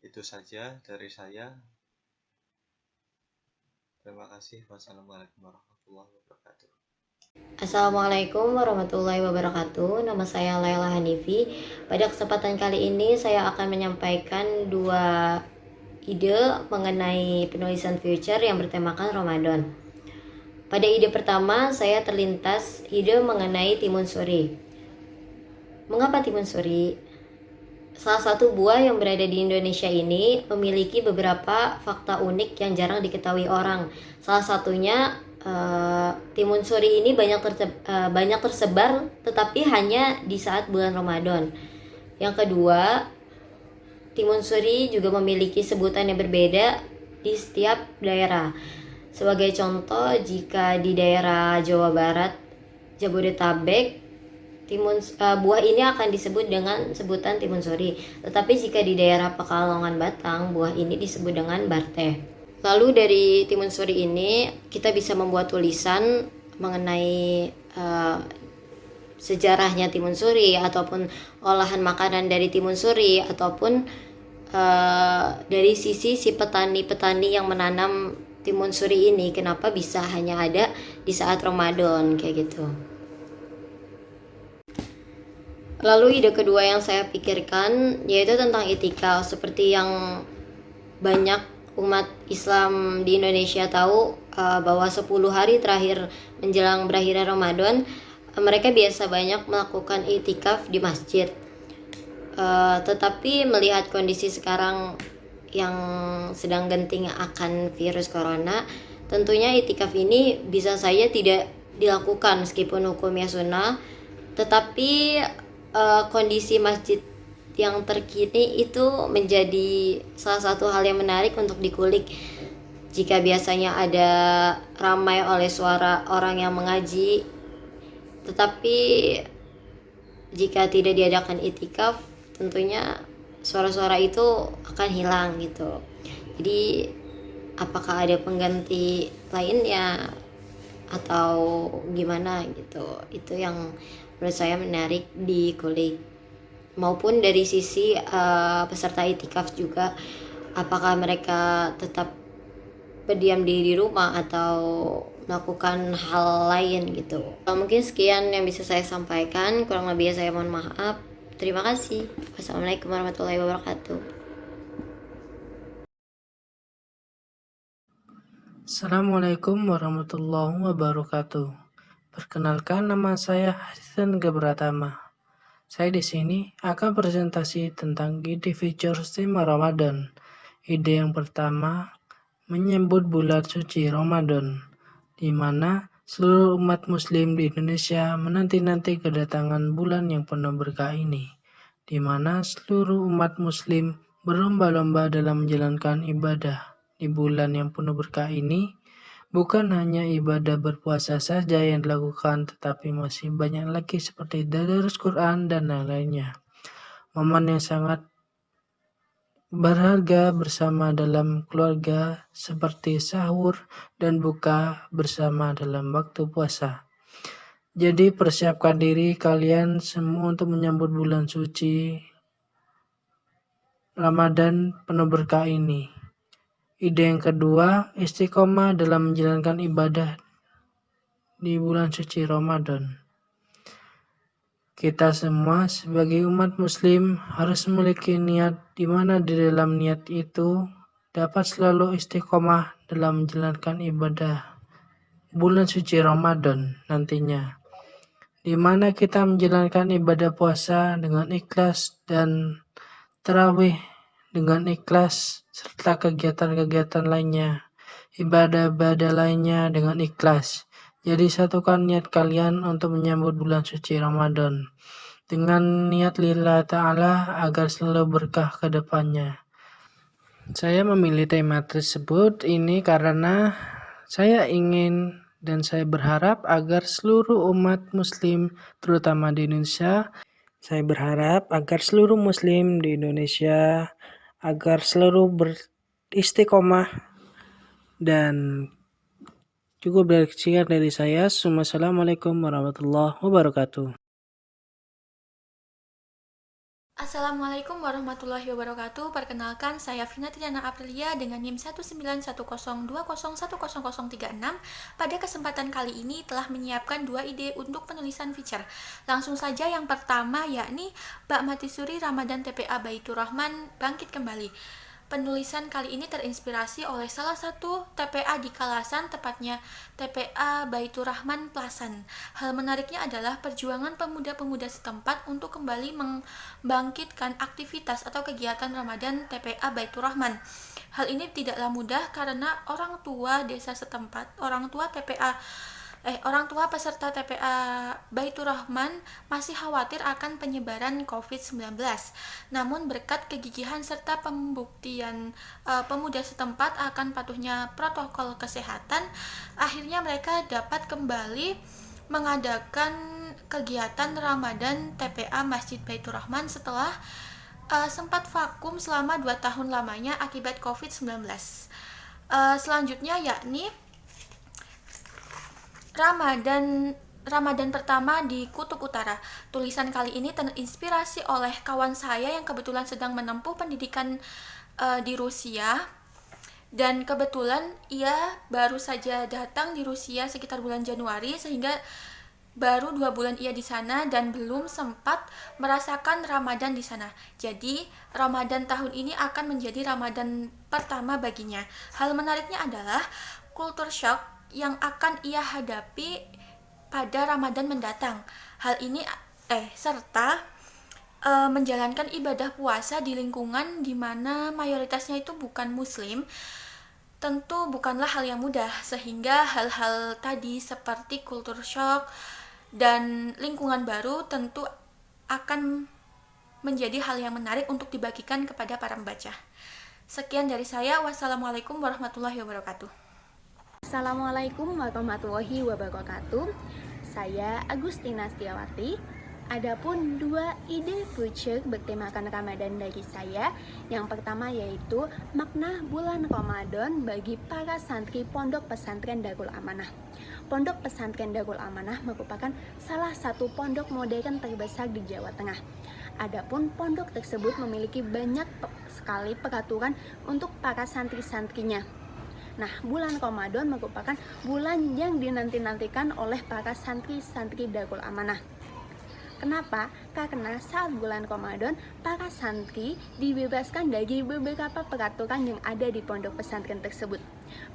S17: itu saja dari saya. Terima kasih. Wassalamualaikum warahmatullahi wabarakatuh.
S18: Assalamualaikum warahmatullahi wabarakatuh. Nama saya Laila Hanifi. Pada kesempatan kali ini saya akan menyampaikan 2 ide mengenai penulisan future yang bertemakan Ramadan. Pada ide pertama, saya terlintas ide mengenai timun suri. Mengapa timun suri? Salah satu buah yang berada di Indonesia ini memiliki beberapa fakta unik yang jarang diketahui orang. Salah satunya timun suri ini banyak tersebar, tetapi hanya di saat bulan Ramadan. Yang kedua, timun suri juga memiliki sebutan yang berbeda di setiap daerah. Sebagai contoh, jika di daerah Jawa Barat, Jabodetabek, buah ini akan disebut dengan sebutan timun suri. Tetapi jika di daerah Pekalongan Batang, buah ini disebut dengan barte. Lalu dari timun suri ini kita bisa membuat tulisan mengenai sejarahnya timun suri, ataupun olahan makanan dari timun suri, ataupun dari sisi si petani-petani yang menanam timun suri ini, kenapa bisa hanya ada di saat Ramadan kayak gitu. Lalu ide kedua yang saya pikirkan yaitu tentang itikaf. Seperti yang banyak umat Islam di Indonesia tahu, bahwa 10 hari terakhir menjelang berakhirnya Ramadan, mereka biasa banyak melakukan itikaf di masjid. Tetapi melihat kondisi sekarang yang sedang genting akan virus corona, tentunya itikaf ini bisa saja tidak dilakukan meskipun hukumnya sunnah. Tetapi kondisi masjid yang terkini itu menjadi salah satu hal yang menarik untuk dikulik. Jika biasanya ada ramai oleh suara orang yang mengaji, tetapi jika tidak diadakan itikaf, tentunya suara-suara itu akan hilang gitu. Jadi apakah ada pengganti lainnya atau gimana gitu? Itu yang menurut saya menarik dikulik. Maupun dari sisi peserta itikaf juga, apakah mereka tetap berdiam diri di rumah atau melakukan hal lain gitu. Mungkin sekian yang bisa saya sampaikan, kurang lebih saya mohon maaf. Terima kasih. Wassalamualaikum warahmatullahi wabarakatuh.
S19: Assalamualaikum warahmatullahi wabarakatuh. Perkenalkan, nama saya Hasan Gabratama. Saya di sini akan presentasi tentang ide features tema Ramadan. Ide yang pertama menyambut bulan suci Ramadan, di mana seluruh umat muslim di Indonesia menanti-nanti kedatangan bulan yang penuh berkah ini, di mana seluruh umat muslim berlomba-lomba dalam menjalankan ibadah di bulan yang penuh berkah ini. Bukan hanya ibadah berpuasa saja yang dilakukan, tetapi masih banyak lagi seperti tadarus Quran dan lain-lainnya. Momen yang sangat berharga bersama dalam keluarga seperti sahur dan buka bersama dalam waktu puasa. Jadi persiapkan diri kalian semua untuk menyambut bulan suci Ramadan penuh berkah ini. Ide yang kedua, istiqomah dalam menjalankan ibadah di bulan suci Ramadan. Kita semua sebagai umat muslim harus memiliki niat di mana di dalam niat itu dapat selalu istiqomah dalam menjalankan ibadah bulan suci Ramadan nantinya, di mana kita menjalankan ibadah puasa dengan ikhlas dan tarawih dengan ikhlas, serta kegiatan-kegiatan lainnya, ibadah-ibadah lainnya dengan ikhlas. Jadi satukan niat kalian untuk menyambut bulan suci Ramadan dengan niat lillah ta'ala agar selalu berkah ke depannya. Saya memilih tema tersebut ini karena saya ingin dan saya berharap agar seluruh umat muslim, terutama di Indonesia, saya berharap agar seluruh muslim di Indonesia agar selalu beristiqomah. Dan cukup dari sekian dari saya. Assalamualaikum warahmatullahi wabarakatuh.
S9: Assalamualaikum warahmatullahi wabarakatuh. Perkenalkan, saya Vina Triana Aprilia dengan NIM 19102010036. Pada kesempatan kali ini telah menyiapkan 2 ide untuk penulisan feature. Langsung saja yang pertama, yakni Mbak Matisuri Ramadan TPA Baitur Rahman bangkit kembali. Penulisan kali ini terinspirasi oleh salah satu TPA di Kalasan, tepatnya TPA Baitur Rahman Plasan. Hal menariknya adalah perjuangan pemuda-pemuda setempat untuk kembali membangkitkan aktivitas atau kegiatan Ramadan TPA Baitur Rahman. Hal ini tidaklah mudah karena orang tua desa setempat, orang tua peserta TPA Baitur Rahman masih khawatir akan penyebaran COVID-19. Namun berkat kegigihan serta pembuktian pemuda setempat akan patuhnya protokol kesehatan, akhirnya mereka dapat kembali mengadakan kegiatan Ramadan TPA Masjid Baitur Rahman setelah sempat vakum selama 2 tahun lamanya akibat COVID-19. Selanjutnya yakni Ramadan pertama di Kutub Utara. Tulisan kali ini terinspirasi oleh kawan saya yang kebetulan sedang menempuh pendidikan di Rusia. Dan kebetulan ia baru saja datang di Rusia sekitar bulan Januari, sehingga baru 2 bulan ia di sana dan belum sempat merasakan Ramadan di sana. Jadi Ramadan tahun ini akan menjadi Ramadan pertama baginya. Hal menariknya adalah culture shock yang akan ia hadapi pada Ramadan mendatang. Hal ini serta menjalankan ibadah puasa di lingkungan di mana mayoritasnya itu bukan muslim, tentu bukanlah hal yang mudah, sehingga hal-hal tadi seperti culture shock dan lingkungan baru tentu akan menjadi hal yang menarik untuk dibagikan kepada para pembaca. Sekian dari saya. Wassalamualaikum warahmatullahi wabarakatuh.
S20: Assalamualaikum warahmatullahi wabarakatuh. Saya Agustina Setiawati. Adapun 2 ide future bertemakan Ramadan dari saya. Yang pertama yaitu makna bulan Ramadan bagi para santri Pondok Pesantren Darul Amanah. Pondok Pesantren Darul Amanah merupakan salah satu pondok modern terbesar di Jawa Tengah. Adapun pondok tersebut memiliki banyak sekali peraturan untuk para santri-santrinya. Nah, bulan Ramadan merupakan bulan yang dinanti-nantikan oleh para santri-santri Darul Amanah. Kenapa? Karena saat bulan Ramadan, para santri dibebaskan dari beberapa peraturan yang ada di pondok pesantren tersebut.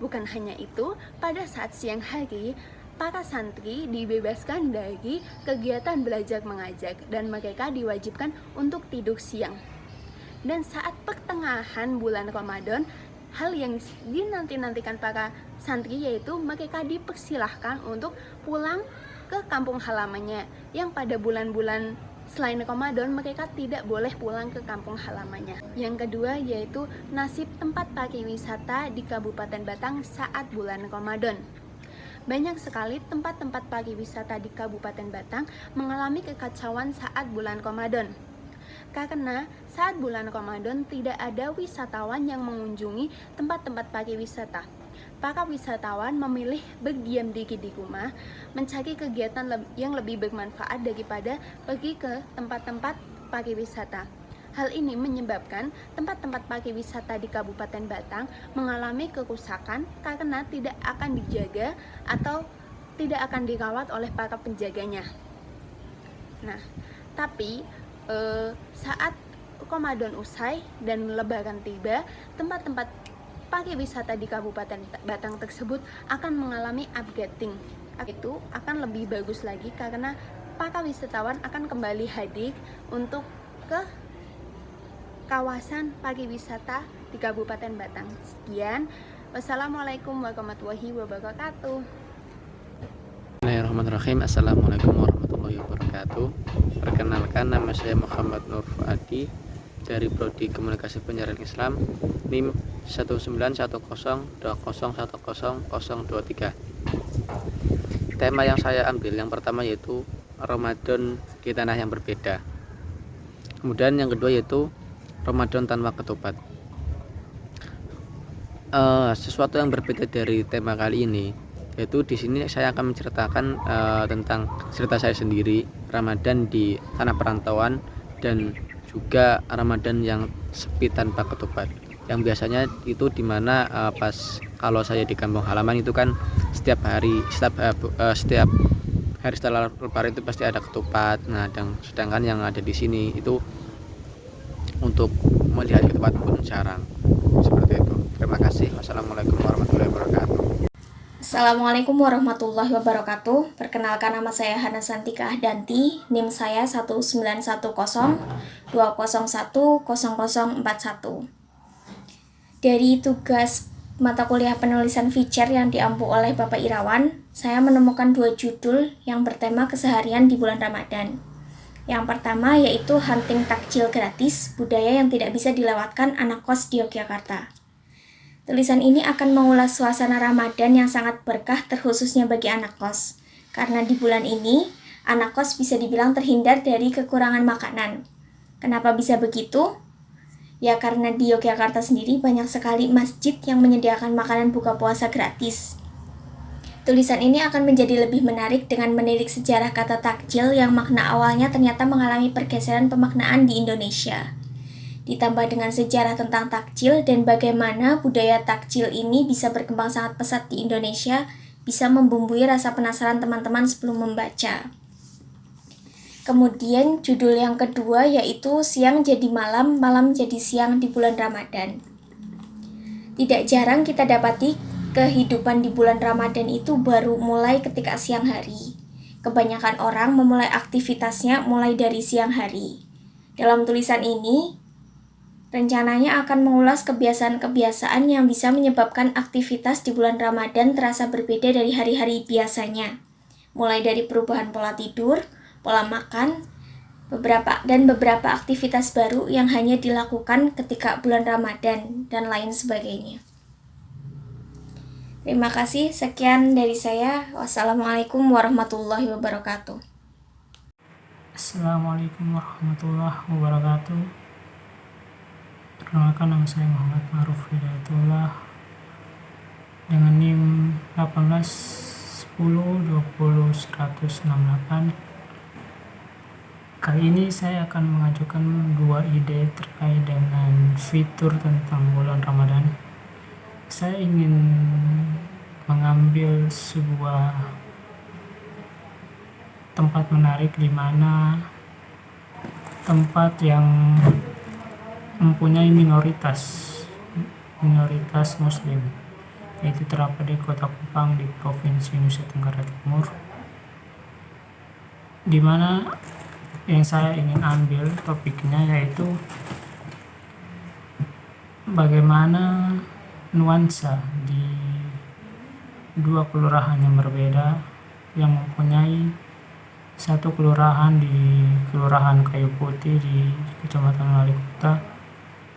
S20: Bukan hanya itu, pada saat siang hari, para santri dibebaskan dari kegiatan belajar mengajar dan mereka diwajibkan untuk tidur siang. Dan saat pertengahan bulan Ramadan, hal yang dinanti-nantikan para santri yaitu mereka dipersilahkan untuk pulang ke kampung halamannya, yang pada bulan-bulan selain Ramadan mereka tidak boleh pulang ke kampung halamannya. Yang kedua yaitu nasib tempat pariwisata di Kabupaten Batang saat bulan Ramadan. Banyak sekali tempat-tempat pariwisata di Kabupaten Batang mengalami kekacauan saat bulan Ramadan. Karena saat bulan Ramadan tidak ada wisatawan yang mengunjungi tempat-tempat pariwisata. Para wisatawan memilih berdiam diri di rumah, mencari kegiatan yang lebih bermanfaat daripada pergi ke tempat-tempat pariwisata. Hal ini menyebabkan tempat-tempat pariwisata di Kabupaten Batang mengalami kerusakan karena tidak akan dijaga atau tidak akan dirawat oleh para penjaganya. Nah, tapi saat Ramadan usai dan Lebaran tiba, tempat-tempat pariwisata di Kabupaten Batang tersebut akan mengalami upgrading. Itu akan lebih bagus lagi karena para wisatawan akan kembali hadir untuk ke kawasan pariwisata di Kabupaten Batang. Sekian, wassalamualaikum warahmatullahi wabarakatuh.
S21: Bismillahirrahmanirrahim. Assalamualaikum warahmatullahi wabarakatuh. Perkenalkan, nama saya Muhammad Nur Fuadi dari Prodi Komunikasi Penyiaran Islam, NIM 19102010023. Tema yang saya ambil yang pertama yaitu Ramadan di tanah yang berbeda. Kemudian yang kedua yaitu Ramadan tanpa ketupat. Sesuatu yang berbeda dari tema kali ini yaitu di sini saya akan menceritakan tentang cerita saya sendiri, Ramadan di tanah perantauan, dan juga Ramadan yang sepi tanpa ketupat. Yang biasanya itu dimana pas kalau saya di kampung halaman itu kan setiap hari setelah Lebaran itu pasti ada ketupat. Nah, dan sedangkan yang ada di sini itu untuk melihat ketupat pun jarang. Seperti itu. Terima kasih. Wassalamualaikum warahmatullahi wabarakatuh.
S22: Assalamualaikum warahmatullahi wabarakatuh. Perkenalkan, nama saya Hana Santika Ahdanti, NIM saya 19102010041. Dari tugas mata kuliah penulisan feature yang diampu oleh Bapak Irawan, saya menemukan 2 judul yang bertema keseharian di bulan Ramadan. Yang pertama yaitu Hunting Takjil Gratis, budaya yang tidak bisa dilewatkan anak kos di Yogyakarta. Tulisan ini akan mengulas suasana Ramadan yang sangat berkah terkhususnya bagi anak kos. Karena di bulan ini, anak kos bisa dibilang terhindar dari kekurangan makanan. Kenapa bisa begitu? Ya karena di Yogyakarta sendiri banyak sekali masjid yang menyediakan makanan buka puasa gratis. Tulisan ini akan menjadi lebih menarik dengan menilik sejarah kata takjil yang makna awalnya ternyata mengalami pergeseran pemaknaan di Indonesia. Ditambah dengan sejarah tentang takjil dan bagaimana budaya takjil ini bisa berkembang sangat pesat di Indonesia, bisa membumbui rasa penasaran teman-teman sebelum membaca. Kemudian judul yang kedua yaitu Siang Jadi Malam, Malam Jadi Siang di bulan Ramadan. Tidak jarang kita dapati kehidupan di bulan Ramadan itu baru mulai ketika siang hari. Kebanyakan orang memulai aktivitasnya mulai dari siang hari. Dalam tulisan ini, rencananya akan mengulas kebiasaan-kebiasaan yang bisa menyebabkan aktivitas di bulan Ramadan terasa berbeda dari hari-hari biasanya. Mulai dari perubahan pola tidur, pola makan, beberapa aktivitas baru yang hanya dilakukan ketika bulan Ramadan, dan lain sebagainya. Terima kasih, sekian dari saya. Wassalamualaikum warahmatullahi wabarakatuh.
S1: Assalamualaikum warahmatullahi wabarakatuh. Perkenalkan, nama saya Muhammad Ma'ruf Hidayatullah dengan NIM 1810200168. Kali ini saya akan mengajukan dua ide terkait dengan fitur tentang bulan Ramadan. Saya ingin mengambil sebuah tempat menarik di mana tempat yang mempunyai minoritas Muslim, yaitu terdapat di Kota Kupang di Provinsi Nusa Tenggara Timur, di mana yang saya ingin ambil topiknya yaitu bagaimana nuansa di dua kelurahan yang berbeda yang mempunyai satu kelurahan di Kelurahan Kayu Putih di Kecamatan Walikota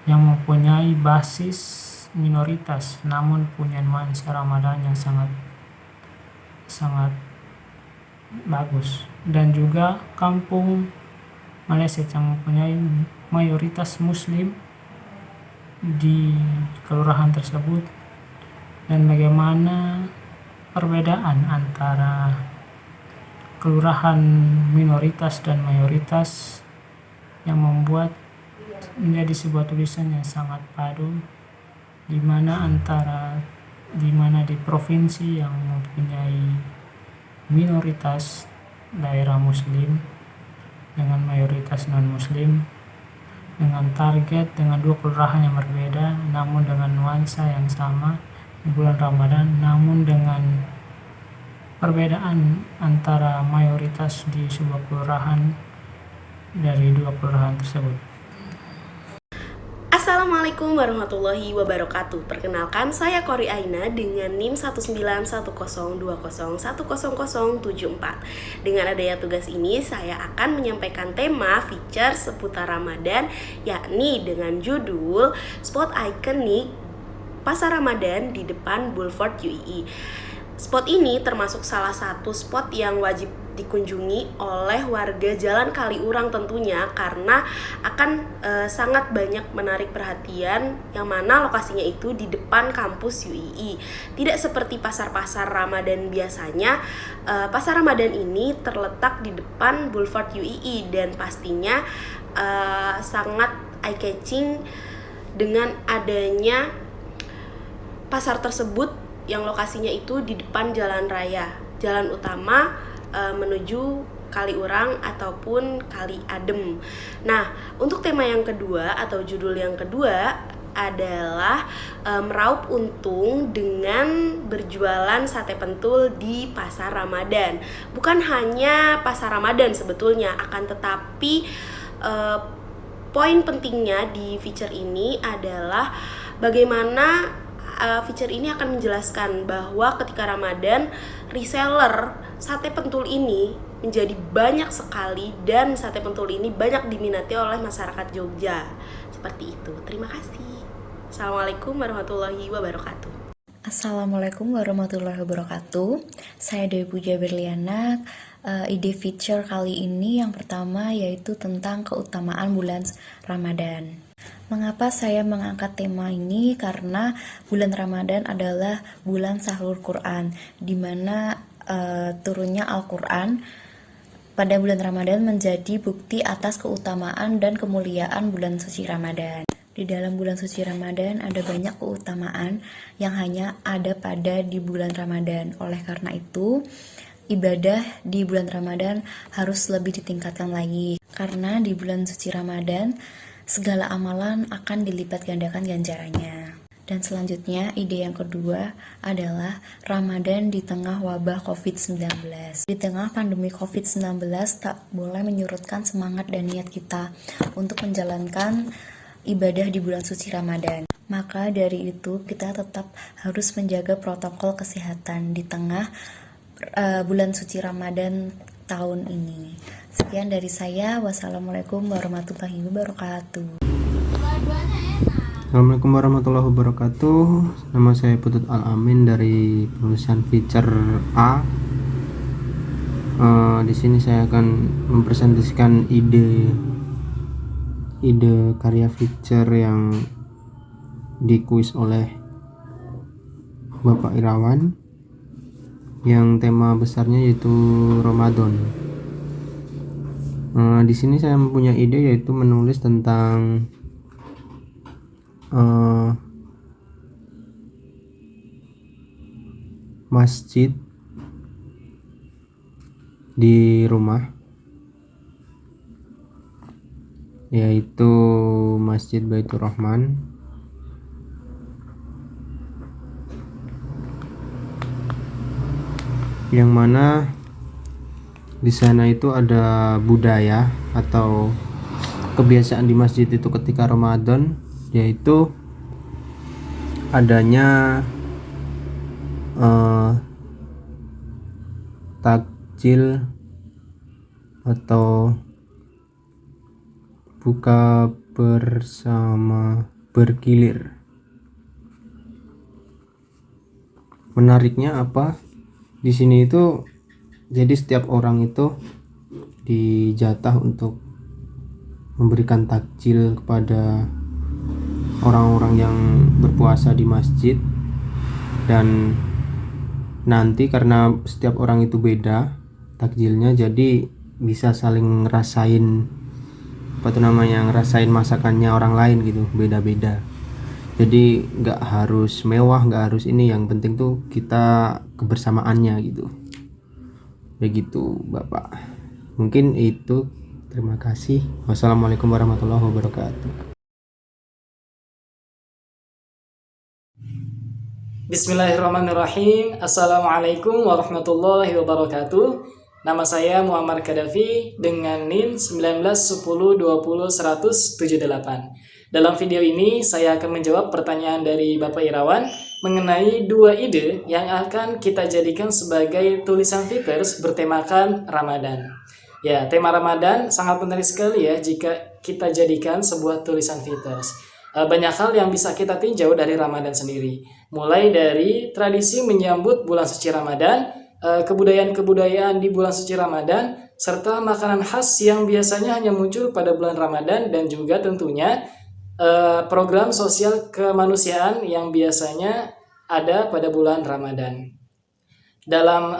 S1: yang mempunyai basis minoritas namun punya nuansa Ramadan yang sangat bagus, dan juga Kampung Maleset yang mempunyai mayoritas Muslim di kelurahan tersebut, dan bagaimana perbedaan antara kelurahan minoritas dan mayoritas yang membuat menjadi sebuah tulisan yang sangat padu, di mana di provinsi yang mempunyai minoritas daerah Muslim dengan mayoritas non-Muslim, dengan target dengan dua kelurahan yang berbeda namun dengan nuansa yang sama di bulan Ramadan, namun dengan perbedaan antara mayoritas di sebuah kelurahan dari dua kelurahan tersebut.
S2: Assalamualaikum warahmatullahi wabarakatuh. Perkenalkan, saya Kori Aina dengan NIM 19102010074. Dengan adanya tugas ini, saya akan menyampaikan tema feature seputar Ramadan, yakni dengan judul Spot Ikonik Pasar Ramadan di depan Boulevard UII. Spot ini termasuk salah satu spot yang wajib dikunjungi oleh warga Jalan Kaliurang tentunya, karena akan sangat banyak menarik perhatian, yang mana lokasinya itu di depan kampus UII. Tidak seperti pasar-pasar Ramadan biasanya, pasar Ramadan ini terletak di depan Boulevard UII dan pastinya sangat eye-catching dengan adanya pasar tersebut yang lokasinya itu di depan jalan raya, jalan utama menuju Kaliurang ataupun Kali Adem. Nah, untuk tema yang kedua atau judul yang kedua adalah meraup untung dengan berjualan sate pentul di pasar Ramadan. Bukan hanya pasar Ramadan sebetulnya, akan tetapi poin pentingnya di feature ini adalah bagaimana feature ini akan menjelaskan bahwa ketika Ramadan, reseller sate pentul ini menjadi banyak sekali, dan sate pentul ini banyak diminati oleh masyarakat Jogja. Seperti itu. Terima kasih. Assalamualaikum warahmatullahi wabarakatuh.
S3: Assalamualaikum warahmatullahi wabarakatuh. Saya Dewi Puja Berliana. Ide feature kali ini yang pertama yaitu tentang keutamaan bulan Ramadan. Mengapa saya mengangkat tema ini? Karena bulan Ramadan adalah bulan sahur Quran, di mana turunnya Al-Quran pada bulan Ramadan menjadi bukti atas keutamaan dan kemuliaan bulan suci Ramadan. Di dalam bulan suci Ramadan ada banyak keutamaan yang hanya ada pada di bulan Ramadan. Oleh karena itu, ibadah di bulan Ramadan harus lebih ditingkatkan lagi. Karena di bulan suci Ramadan, segala amalan akan dilipat gandakan ganjarannya. Dan selanjutnya, ide yang kedua adalah Ramadan di tengah wabah COVID-19. Di tengah pandemi COVID-19, tak boleh menyurutkan semangat dan niat kita untuk menjalankan ibadah di bulan suci Ramadan. Maka dari itu kita tetap harus menjaga protokol kesehatan di tengah bulan suci Ramadan tahun ini. Sekian dari saya. Wassalamualaikum warahmatullahi wabarakatuh.
S4: Assalamualaikum warahmatullahi wabarakatuh. Nama saya Putut Al-Amin dari penulisan feature A. Di sini saya akan mempresentasikan ide karya feature yang dikuis oleh Bapak Irawan, yang tema besarnya yaitu Ramadan. Di sini saya mempunyai ide yaitu menulis tentang masjid di rumah, yaitu Masjid Baitur Rahman, yang mana di sana itu ada budaya atau kebiasaan di masjid itu ketika Ramadan, yaitu adanya takjil atau buka bersama bergilir. Menariknya apa? Di sini itu jadi setiap orang itu dijatah untuk memberikan takjil kepada orang-orang yang berpuasa di masjid, dan nanti karena setiap orang itu beda takjilnya, jadi bisa saling ngerasain ngerasain masakannya orang lain gitu, beda-beda. Jadi nggak harus mewah, nggak harus ini, yang penting tuh kita kebersamaannya gitu. Begitu Bapak. Mungkin itu. Terima kasih. Wassalamualaikum warahmatullahi wabarakatuh.
S1: Bismillahirrahmanirrahim. Assalamualaikum warahmatullahi wabarakatuh. Nama saya Muammar Kadafi dengan NIM 1910201078. Dalam video ini saya akan menjawab pertanyaan dari Bapak Irawan mengenai dua ide yang akan kita jadikan sebagai tulisan features bertemakan Ramadan. Ya, tema Ramadan sangat menarik sekali ya jika kita jadikan sebuah tulisan features. Banyak hal yang bisa kita tinjau dari Ramadan sendiri. Mulai dari tradisi menyambut bulan suci Ramadan, kebudayaan-kebudayaan di bulan suci Ramadan, serta makanan khas yang biasanya hanya muncul pada bulan Ramadan, dan juga tentunya program sosial kemanusiaan yang biasanya ada pada bulan Ramadan. Dalam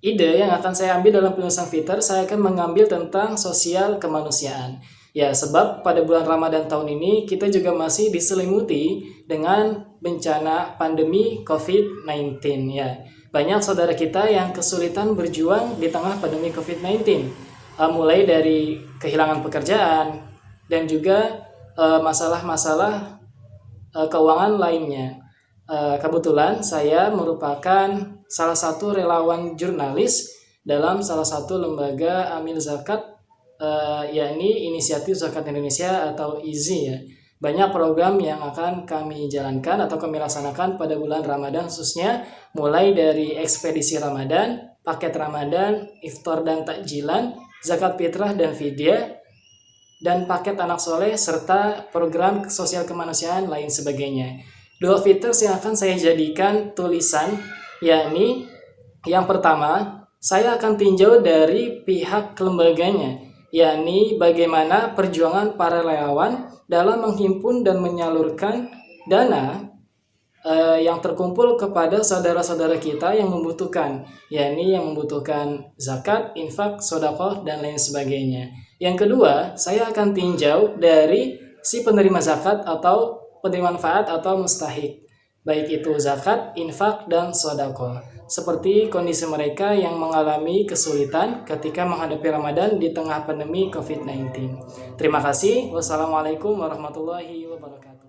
S1: ide yang akan saya ambil dalam penulisan feature, saya akan mengambil tentang sosial kemanusiaan. Ya, sebab pada bulan Ramadan tahun ini kita juga masih diselimuti dengan bencana pandemi COVID-19 ya. Banyak saudara kita yang kesulitan berjuang di tengah pandemi COVID-19. Mulai dari kehilangan pekerjaan dan juga masalah-masalah keuangan lainnya. Kebetulan saya merupakan salah satu relawan jurnalis dalam salah satu lembaga amil zakat, yakni Inisiatif Zakat Indonesia atau IZI ya. Banyak program yang akan kami jalankan atau kami laksanakan pada bulan Ramadan khususnya, mulai dari ekspedisi Ramadan, paket Ramadan, iftar dan takjilan, zakat fitrah dan fidyah, dan paket anak soleh, serta program sosial kemanusiaan lain sebagainya. Dua features yang akan saya jadikan tulisan, yakni yang pertama, saya akan tinjau dari pihak lembaganya, yakni bagaimana perjuangan para relawan dalam menghimpun dan menyalurkan dana yang terkumpul kepada saudara-saudara kita yang membutuhkan, yakni yang membutuhkan zakat, infak, sedekah, dan lain sebagainya. Yang kedua, saya akan tinjau dari si penerima zakat atau penerima manfaat atau mustahik, baik itu zakat, infak, dan sedekah. Seperti kondisi mereka yang mengalami kesulitan ketika menghadapi Ramadan di tengah pandemi COVID-19. Terima kasih. Wassalamualaikum warahmatullahi wabarakatuh.